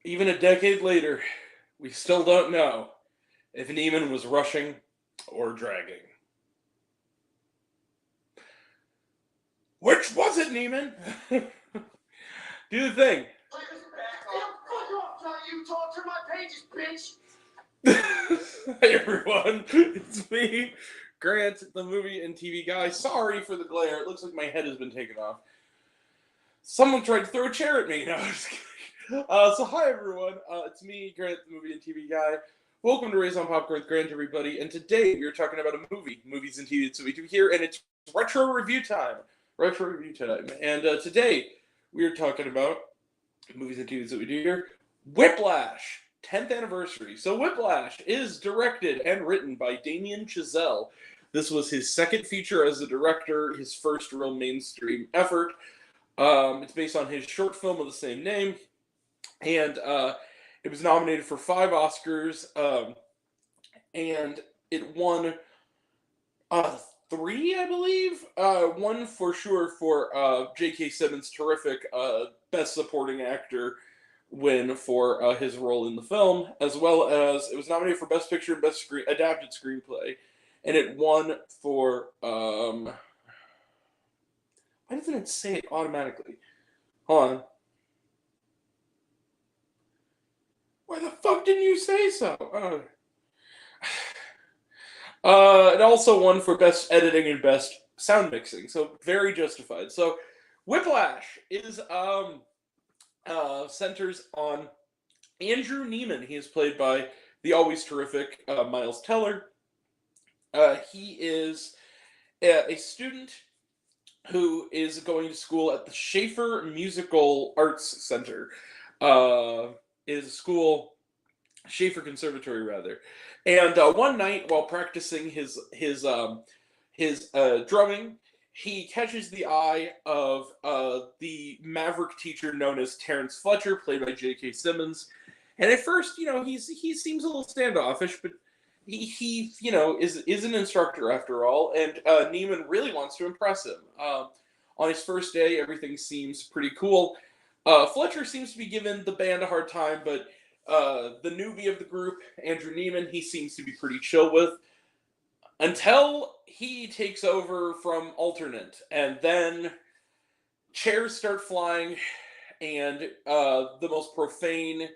Even a decade later, we still don't know if Neiman was rushing or dragging. Which was it, Neiman? Do the thing. Fuck off, not you. Talk through my pages, bitch. Hey everyone, it's me, Grant, the movie and TV guy. Sorry for the glare. It looks like my head has been taken off. Someone tried to throw a chair at me. No, I'm just kidding. So hi everyone, it's me, Grant, the movie and TV guy. Welcome to Raise on Popcorn with Grant, everybody. And today we are talking about a movie, movies and TV that we do here, and it's retro review time. And today we are talking about movies and TVs that we do here. Whiplash, 10th anniversary. So Whiplash is directed and written by Damien Chazelle. This was his second feature as a director, his first real mainstream effort. It's based on his short film of the same name, and it was nominated for 5 Oscars, and it won 3, I believe. One for sure for J.K. Simmons' terrific Best Supporting Actor win for his role in the film, as well as it was nominated for Best Picture and Best Adapted Screenplay, and it won for why doesn't it say it automatically? Hold on. Why the fuck didn't you say so? It also won for Best Editing and Best Sound Mixing, so very justified. So, Whiplash is centers on Andrew Neiman. He is played by the always terrific Miles Teller. He is a student who is going to school at the Schaefer Musical Arts Center. Is a school, Schaefer Conservatory rather. And one night while practicing his drumming, he catches the eye of the maverick teacher known as Terrence Fletcher, played by J.K. Simmons. And at first, he seems a little standoffish, but he is an instructor after all, and Neiman really wants to impress him. On his first day, everything seems pretty cool. Fletcher seems to be giving the band a hard time, but the newbie of the group, Andrew Neiman, he seems to be pretty chill with, until he takes over from alternate, and then chairs start flying, and the most profane,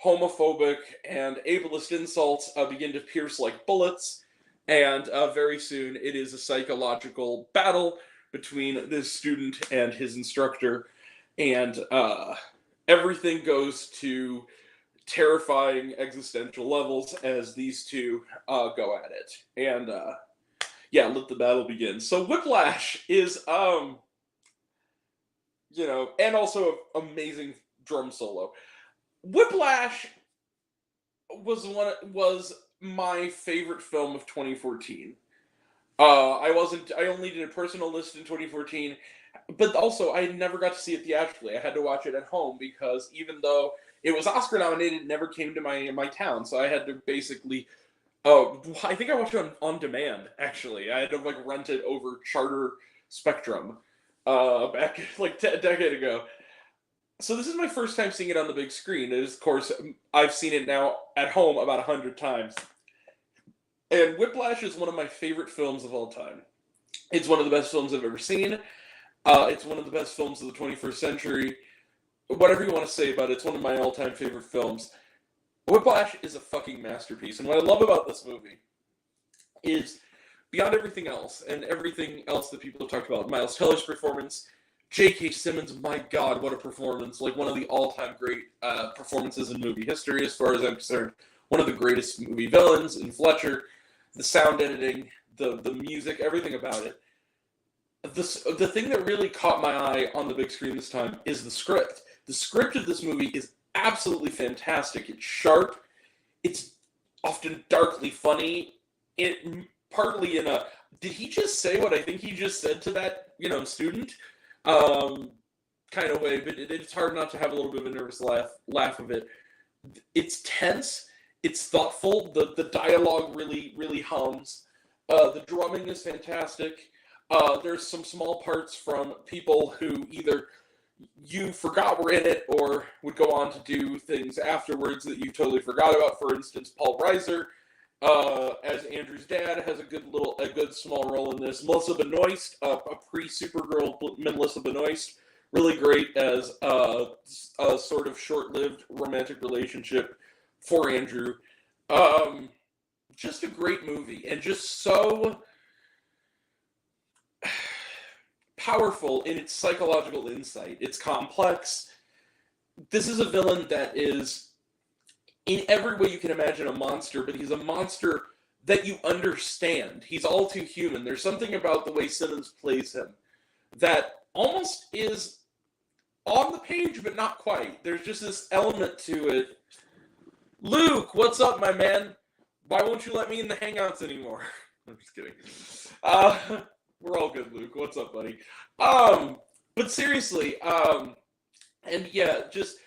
homophobic, and ableist insults begin to pierce like bullets, and very soon it is a psychological battle between this student and his instructor, and everything goes to terrifying existential levels as these two go at it. And let the battle begin. So Whiplash is, and also an amazing drum solo. Whiplash was my favorite film of 2014. I only did a personal list in 2014, but also I never got to see it theatrically. I had to watch it at home because even though it was Oscar nominated, it never came to my town, so I had to basically. I think I watched it on demand. Actually, I had to rent it over Charter Spectrum, back a decade ago. So this is my first time seeing it on the big screen. It is, of course, I've seen it now at home about 100 times. And Whiplash is one of my favorite films of all time. It's one of the best films I've ever seen. It's one of the best films of the 21st century. Whatever you want to say about it, it's one of my all-time favorite films. Whiplash is a fucking masterpiece. And what I love about this movie is, beyond everything else, and everything else that people have talked about, Miles Teller's performance, J.K. Simmons, my God, what a performance. One of the all-time great performances in movie history, as far as I'm concerned. One of the greatest movie villains in Fletcher. The sound editing, the music, everything about it. The thing that really caught my eye on the big screen this time is the script. The script of this movie is absolutely fantastic. It's sharp. It's often darkly funny. It partly in a, did he just say what I think he just said to that, student? Kind of way, but it's hard not to have a little bit of a nervous laugh of it. It's tense. It's thoughtful. The dialogue really hums. The drumming is fantastic. There's some small parts from people who either, you forgot were in it or would go on to do things afterwards that you totally forgot about. For instance, Paul Reiser, as Andrew's dad, has a good small role in this. Melissa Benoist, a pre-Supergirl Melissa Benoist, really great as a sort of short-lived romantic relationship for Andrew. Just a great movie, and just so powerful in its psychological insight. It's complex. This is a villain that is, in every way you can imagine, a monster, but he's a monster that you understand. He's all too human. There's something about the way Simmons plays him that almost is on the page, but not quite. There's just this element to it. Luke, what's up, my man? Why won't you let me in the Hangouts anymore? I'm just kidding. We're all good, Luke. What's up, buddy? But seriously, and yeah, just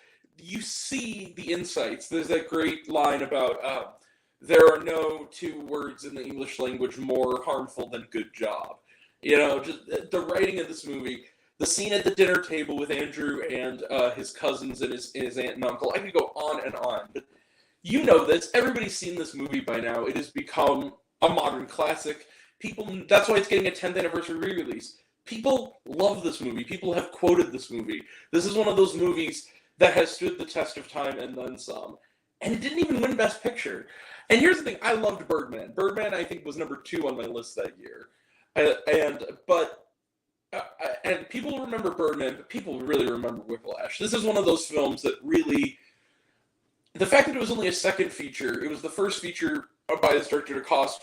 you see the insights. There's that great line about there are no two words in the English language more harmful than good job. You know, just the writing of this movie, the scene at the dinner table with Andrew and his cousins and his aunt and uncle. I could go on and on, but you know this. Everybody's seen this movie by now. It has become a modern classic. That's why it's getting a 10th anniversary re-release. People love this movie. People have quoted this movie. This is one of those movies that has stood the test of time and then some. And it didn't even win Best Picture. And here's the thing. I loved Birdman. Birdman, I think, was number 2 on my list that year. And people remember Birdman, but people really remember Whiplash. This is one of those films that really... The fact that it was only a second feature, it was the first feature by this director to cost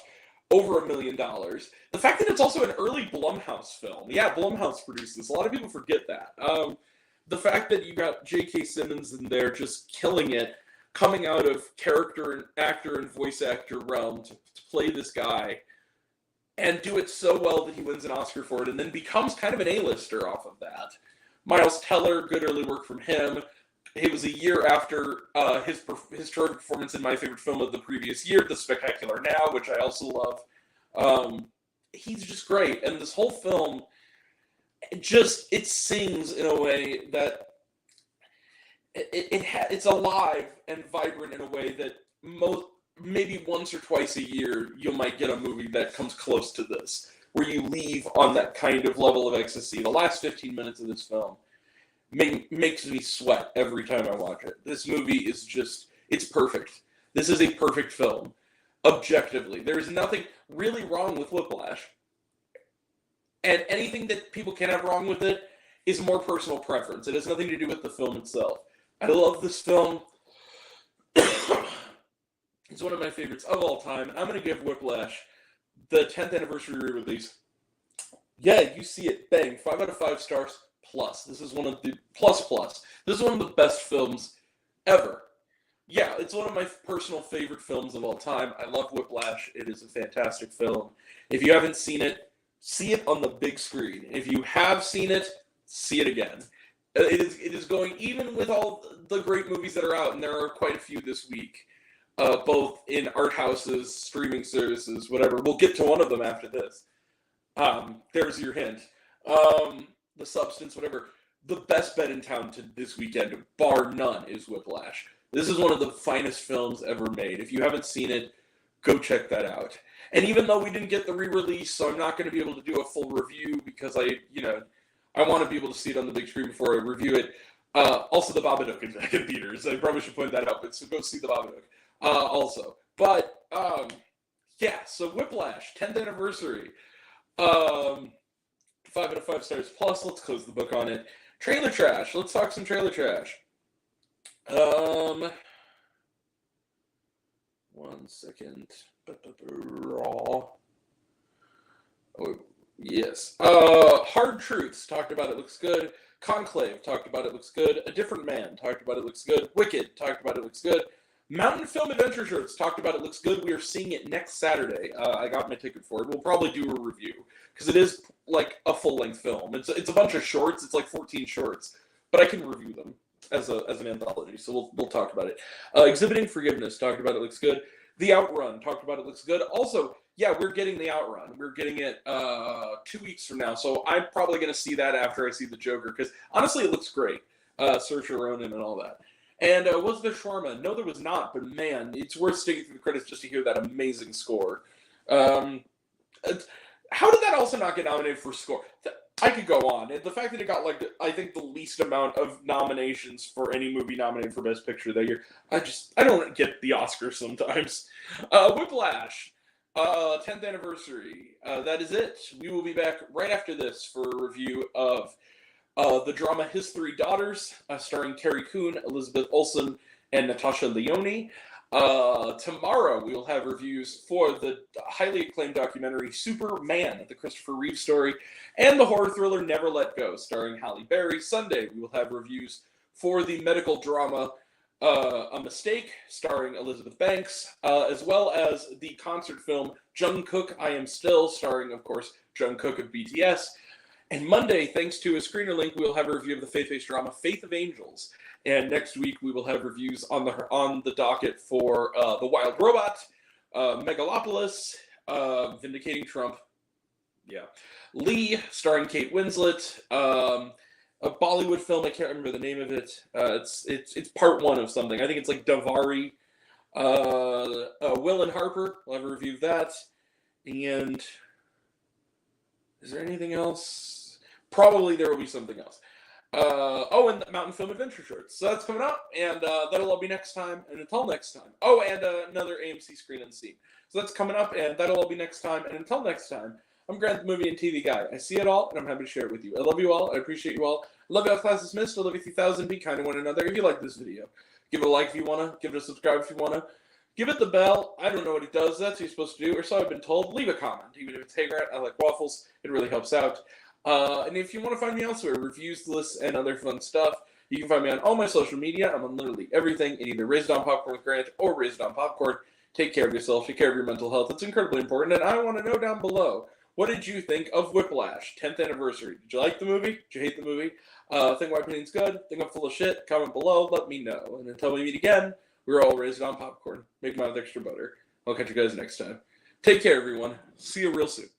over $1 million. The fact that it's also an early Blumhouse film. Yeah, Blumhouse produced this. A lot of people forget that. The fact that you got J.K. Simmons in there just killing it, coming out of character and actor and voice actor realm to play this guy, and do it so well that he wins an Oscar for it, and then becomes kind of an A-lister off of that. Miles Teller, good early work from him. It was a year after his terrific performance in my favorite film of the previous year, The Spectacular Now, which I also love. He's just great, and this whole film, it sings in a way that it's alive and vibrant in a way that maybe once or twice a year you might get a movie that comes close to this, where you leave on that kind of level of ecstasy. The last 15 minutes of this film makes me sweat every time I watch it. This movie is it's perfect. This is a perfect film, objectively. There is nothing really wrong with Whiplash. And anything that people can have wrong with it is more personal preference. It has nothing to do with the film itself. I love this film. It's one of my favorites of all time. I'm going to give Whiplash the 10th anniversary re-release. Yeah, you see it. Bang. 5 out of 5 stars. Plus. This is one of the plus. This is one of the best films ever. Yeah, it's one of my personal favorite films of all time. I love Whiplash. It is a fantastic film. If you haven't seen it, see it on the big screen. If you have seen it, see it again. It is going, even with all the great movies that are out, and there are quite a few this week, both in art houses, streaming services, whatever. We'll get to one of them after this. There's your hint. The Substance, whatever. The best bet in town to this weekend, bar none, is Whiplash. This is one of the finest films ever made. If you haven't seen it, go check that out. And even though we didn't get the re-release, so I'm not going to be able to do a full review because I want to be able to see it on the big screen before I review it. Also, the Babadook in theaters. I probably should point that out, but so go see the Babadook also. But, yeah, so Whiplash, 10th anniversary. 5 out of 5 stars plus. Let's close the book on it. Trailer trash. Let's talk some trailer trash. 1 second. Raw. Oh, yes. Hard Truths. Talked about it. Looks good. Conclave. Talked about it. Looks good. A Different Man. Talked about it. Looks good. Wicked. Talked about it. Looks good. Mountain Film Adventure Shorts. Talked about it. Looks good. We are seeing it next Saturday. I got my ticket for it. We'll probably do a review because it is like a full-length film. It's a bunch of shorts. It's like 14 shorts, but I can review them as an anthology. So we'll talk about it. Exhibiting Forgiveness. Talked about it. Looks good. The Outrun. Talked about it. Looks good. Also, yeah, we're getting the Outrun. We're getting it 2 weeks from now. So I'm probably going to see that after I see the Joker, because honestly, it looks great. Saoirse Ronan and all that. And was there shawarma? No, there was not. But man, it's worth sticking through the credits just to hear that amazing score. Um, how did that also not get nominated for score? I could go on. And the fact that it got, like, I think the least amount of nominations for any movie nominated for Best Picture that year, I don't get the Oscars sometimes. Whiplash, 10th anniversary. That is it. We will be back right after this for a review of the drama His Three Daughters, starring Carrie Coon, Elizabeth Olsen, and Natasha Lyonne. Tomorrow we will have reviews for the highly acclaimed documentary Superman, the Christopher Reeve story, and the horror thriller Never Let Go, starring Halle Berry. Sunday we will have reviews for the medical drama A Mistake, starring Elizabeth Banks, as well as the concert film Jungkook, I Am Still, starring, of course, Jungkook of BTS. And Monday, thanks to a screener link, we'll have a review of the faith-based drama Faith of Angels. And next week, we will have reviews on the docket for The Wild Robot, Megalopolis, Vindicating Trump, yeah, Lee, starring Kate Winslet, a Bollywood film, I can't remember the name of it. It's part one of something. I think it's like Davari. Will and Harper, we'll have a review of that. And is there anything else? Probably there will be something else. And the Mountain Film Adventure Shorts. So that's coming up, and that'll all be next time. And until next time. Oh, and another AMC Screen Unseen. So that's coming up, and that'll all be next time. And until next time, I'm Grant, the movie and TV guy. I see it all, and I'm happy to share it with you. I love you all. I appreciate you all. I love you all. Class dismissed. I love you 3,000. Be kind to one another. If you like this video, give it a like if you want to. Give it a subscribe if you want to. Give it the bell. I don't know what it does. That's what you're supposed to do, or so I've been told. Leave a comment. Even if it's, hey, Grant, I like waffles. It really helps out. And if you want to find me elsewhere, reviews, lists, and other fun stuff, you can find me on all my social media. I'm on literally everything in either Raised on Popcorn with Grant or Raised on Popcorn. Take care of yourself. Take care of your mental health. It's incredibly important. And I want to know down below, what did you think of Whiplash, 10th anniversary? Did you like the movie? Did you hate the movie? Think my opinion's good? Think I'm full of shit? Comment below. Let me know. And until we meet again, we're all Raised on Popcorn. Make mine with extra butter. I'll catch you guys next time. Take care, everyone. See you real soon.